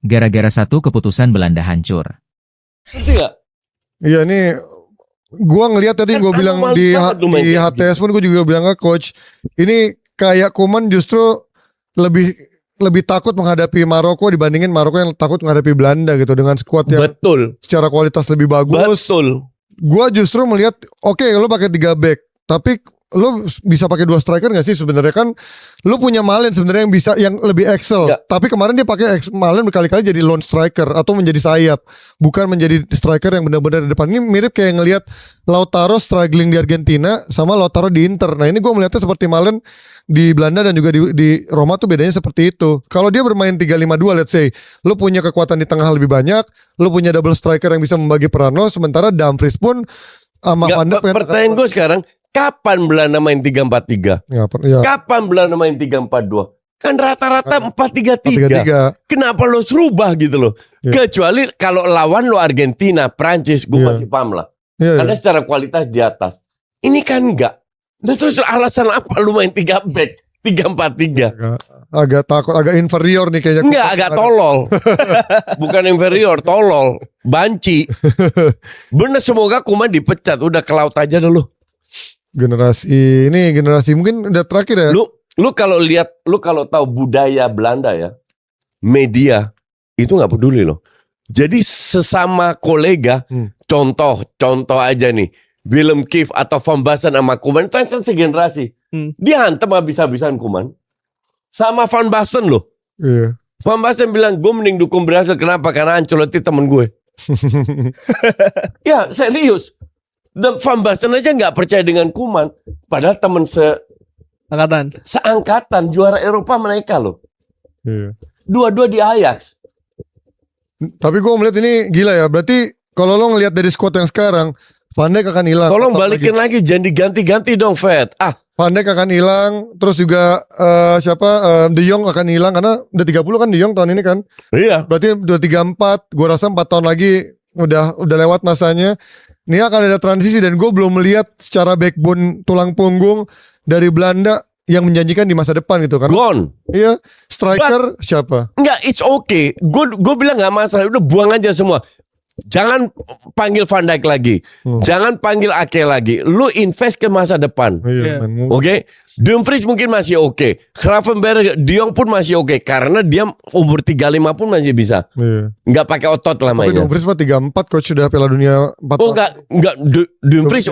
gara-gara satu keputusan Belanda hancur. Ngerti gak? Iya nih, gua ngelihat tadi gue bilang anomalis di banget lu main kayak HTS pun gue juga bilang ke coach, ini kayak Koeman justru lebih takut menghadapi Maroko dibandingin Maroko yang takut menghadapi Belanda gitu dengan skuad yang Betul. secara kualitas lebih bagus. Betul. Gua justru melihat, oke, lo pakai 3 back, tapi lo bisa pakai 2 striker gak sih sebenarnya? Kan lo punya Malen sebenarnya yang bisa, yang lebih excel. Enggak. Tapi kemarin dia pakai Malen berkali-kali jadi lone striker atau menjadi sayap, bukan menjadi striker yang benar-benar di depan. Ini mirip kayak ngelihat Lautaro struggling di Argentina sama Lautaro di Inter. Nah ini gue melihatnya seperti Malen di Belanda dan juga di Roma tuh bedanya seperti itu. Kalau dia bermain 3-5-2, let's say, lo punya kekuatan di tengah lebih banyak, lo punya double striker yang bisa membagi peran lo, sementara Dumfries pun sama Van Dijk Pertanyaan gue sekarang, kapan Belanda main 3-4-3? ya. Kapan Belanda main 3-4-2? Kan rata-rata 4-3-3. 4-3-3. Kenapa lo serubah gitu loh? Iya. Kecuali kalau lawan lo Argentina, Prancis, gue Iya. masih paham lah. Iya, Karena secara kualitas di atas. Ini kan enggak. Nah terus alasan apa lu main 3 back? 3-4-3? agak takut, agak inferior nih kayaknya. Enggak, agak tolol. Bukan inferior, tolol. Banci. Bener, semoga Koeman dipecat. Udah ke laut aja dulu. Generasi mungkin udah terakhir ya. Lu kalau lihat, lu kalau tahu budaya Belanda ya, media itu nggak peduli loh. Jadi sesama kolega, contoh aja nih, Willem Kief atau Van Basten sama Koeman itu kan segenerasi. Dia hantam habis-habisan Koeman. Sama Van Basten loh. Iya. Van Basten bilang, gue mending dukung Brasil. Kenapa? Karena Ancelotti temen gue. Ya serius. Dan Van Basten aja nggak percaya dengan Koeman. Padahal temen seangkatan juara Eropa mereka loh. Iya. Dua-dua di Ajax. Tapi gue melihat ini gila ya. Berarti kalau lo ngelihat dari squad yang sekarang, Van Dijk akan hilang. Tolong balikin lagi, jangan diganti-ganti dong, Fed. Van Dijk akan hilang. Terus juga De Jong akan hilang karena udah 30 kan De Jong tahun ini kan. Iya. Berarti udah 34. Gue rasa 4 tahun lagi udah lewat masanya. Ini akan ada transisi dan gue belum melihat secara backbone tulang punggung dari Belanda yang menjanjikan di masa depan gitu kan. Gone. Iya, striker siapa? Enggak, it's okay. Gue bilang nggak masalah. Udah buang aja semua. Jangan panggil Van Dijk lagi. Jangan panggil Ake lagi. Lu invest ke masa depan. Iya, Oke? Dumfries mungkin masih oke. Gravenberch, De Jong pun masih oke. Karena dia umur 35 pun masih bisa. Iya. Nggak pakai otot lah Tapi mainnya. Dumfries mah 34 coach sudah Piala Dunia 4 Oh enggak. Dumfries